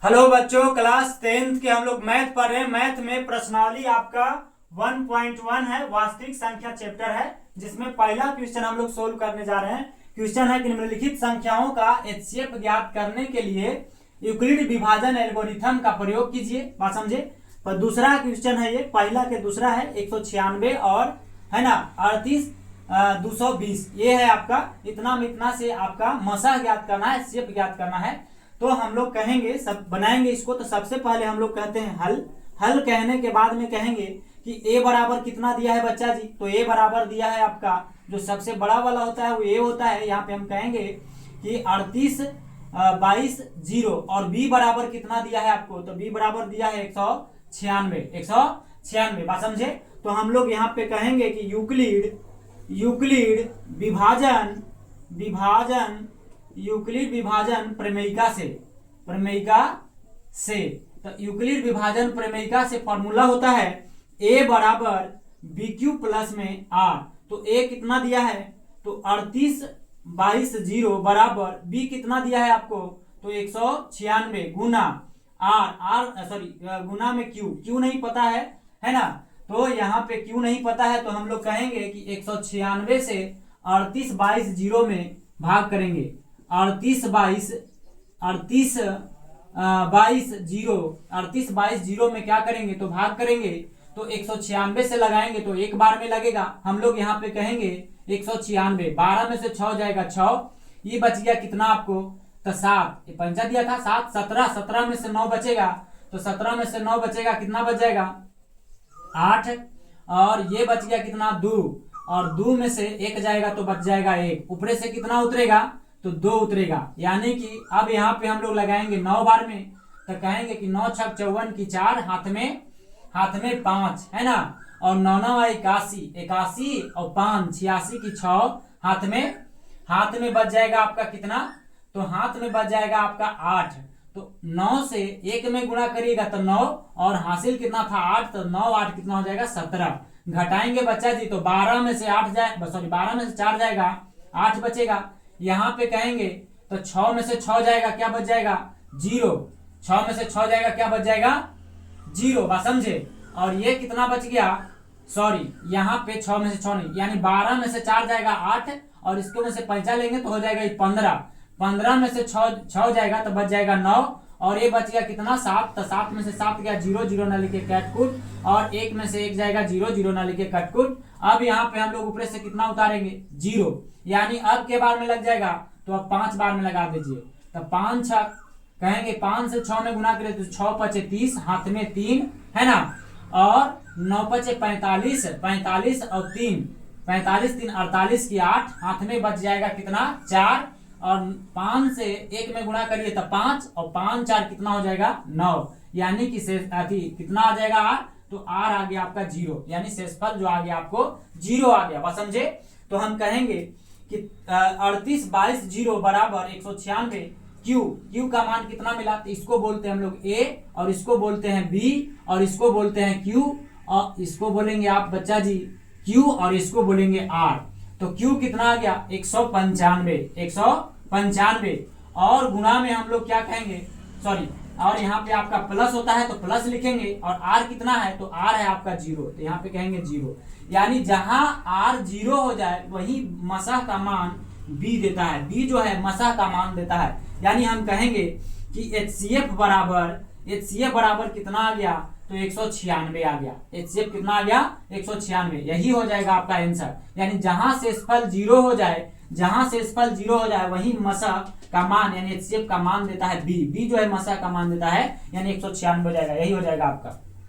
Hello बच्चों, class 10th के हम लोग मैथ पढ़ रहे हैं। मैथ में प्रश्नावली आपका 1.1 है, वास्तविक संख्या चैप्टर है, जिसमें पहला क्वेश्चन हम लोग सोल्व करने जा रहे हैं। क्वेश्चन है कि निम्नलिखित संख्याओं का एचसीएफ ज्ञात करने के लिए यूक्लिड विभाजन एल्गोरिथम का प्रयोग कीजिए। बात समझे। पर दूसरा क्वेश्चन है, ये पहला के दूसरा है 196 और है ना 38 220। ये है आपका इतना में इतना से आपका मसा ज्ञात करना है, एचसीएफ ज्ञात करना है। तो हम लोग कहेंगे, सब बनाएंगे इसको। तो सबसे पहले हम लोग कहते हैं हल कहने के बाद में कहेंगे कि a बराबर कितना दिया है बच्चा जी। तो a बराबर दिया है आपका, जो सबसे बड़ा वाला होता है वो a होता है। यहाँ पे हम कहेंगे कि 38 22 0 और b बराबर कितना दिया है आपको। तो b बराबर दिया है 196। बात समझे। तो हम लोग यहाँ पे कहेंगे कि यूक्लिड विभाजन प्रमेयिका से तो यूक्लिड विभाजन प्रमेयिका से फॉर्मूला होता है a बराबर बी क्यू प्लस में r। तो a कितना दिया है, तो 38 22 0 बराबर b कितना दिया है आपको, तो 196 गुना गुना में q नहीं पता है ना। तो यहाँ पे q नहीं पता है, तो हम लोग कहेंगे कि 196 से 38 22 0 में भाग करेंगे। 38 22 0 में क्या करेंगे, तो भाग करेंगे। तो 196 से लगाएंगे तो एक बार में लगेगा। हम लोग यहाँ पे कहेंगे 196, 12 में से 6 जाएगा 6, ये बच गया कितना आपको, तो 7। ये पंचा दिया था 7, 17 में से 9 बचेगा। तो 17 में से 9 बचेगा, कितना बच जाएगा 8, और ये बच गया कितना 2, और 2 में से 1 जाएगा तो बच जाएगा 1। ऊपरे से कितना उतरेगा, तो 2 उतरेगा। यानी कि अब यहाँ पे हम लोग लगाएंगे 9 बार में। तो कहेंगे कि 9 छक 54 की 4, हाथ में 5 है ना, और 9 9 81 और 5 86 की 6, हाथ में बच जाएगा आपका कितना, तो हाथ में बच जाएगा आपका 8। तो 9 से 1 में गुणा करिएगा तो 9, और हासिल कितना था 8, तो 9 8 कितना हो जाएगा 17। घटाएंगे बच्चा जी, तो 12 में से 12 में से 4 जाएगा 8 बचेगा। यहाँ पे कहेंगे तो 6 में से 6 जाएगा, क्या बच जाएगा 0। 6 में से 6 जाएगा, क्या बच जाएगा 0। बात समझे। और ये कितना बच गया, यहाँ पे 6 में से 6 नहीं, यानी 12 में से 4 जाएगा 8, और इसको में से पैंचा लेंगे तो हो जाएगा 15। 15 में से 6 जाएगा तो बच जाएगा 9, और ये बच गया कितना 7। तो 7 में से 7 गया 0 0 ना लिखे कैटकुट, और 1 में से 1 जाएगा 0 0 ना लिखे कटकुट। अब यहाँ पे हम लोग ऊपर से कितना उतारेंगे 0, यानी अब के बार में लग जाएगा। तो अब 5 बार में लगा दीजिए। तो 5 6 कहेंगे 5 से 6 में गुना करें तो 6 5 30, हाथ में 3 है ना, और 9 5 45 और 3 45 3 48 की 8, हाथ में बच जाएगा कितना 4, और 5 से 1 में गुणा करिए तो 5, और 5 4 कितना हो जाएगा 9, यानी कि कितना आ जाएगा r, तो r आ गया आपका 0, यानी शेषफल जो आ गया आपको 0 आ गया। बस समझे। तो हम कहेंगे कि 38 22 0 बराबर 196। क्यू का मान कितना मिला, तो इसको बोलते हैं हम लोग a, और इसको बोलते हैं b, और इसको बोलते हैं q, और इसको बोलेंगे आप बच्चा जी q, और इसको बोलेंगे r। तो q कितना आ गया 195, और गुणा में हम लोग क्या कहेंगे, और यहाँ पे आपका प्लस होता है तो प्लस लिखेंगे, और r कितना है, तो r है आपका 0, तो यहाँ पे कहेंगे 0। यानी जहां r 0 हो जाए वही मसह का मान b देता है, b जो है मसह का मान देता है। यानी हम कहेंगे कि HCF बराबर कितना आ गया, तो 196 आ गया। HCF कितना आ गया 196, यही हो जाएगा आपका आंसर। यानी जहां शेषफल 0 हो जाए वही मसह का मान यानी HCF का मान देता है b जो है मसह का मान देता है, यानी 196 हो जाएगा, यही हो जाएगा आपका।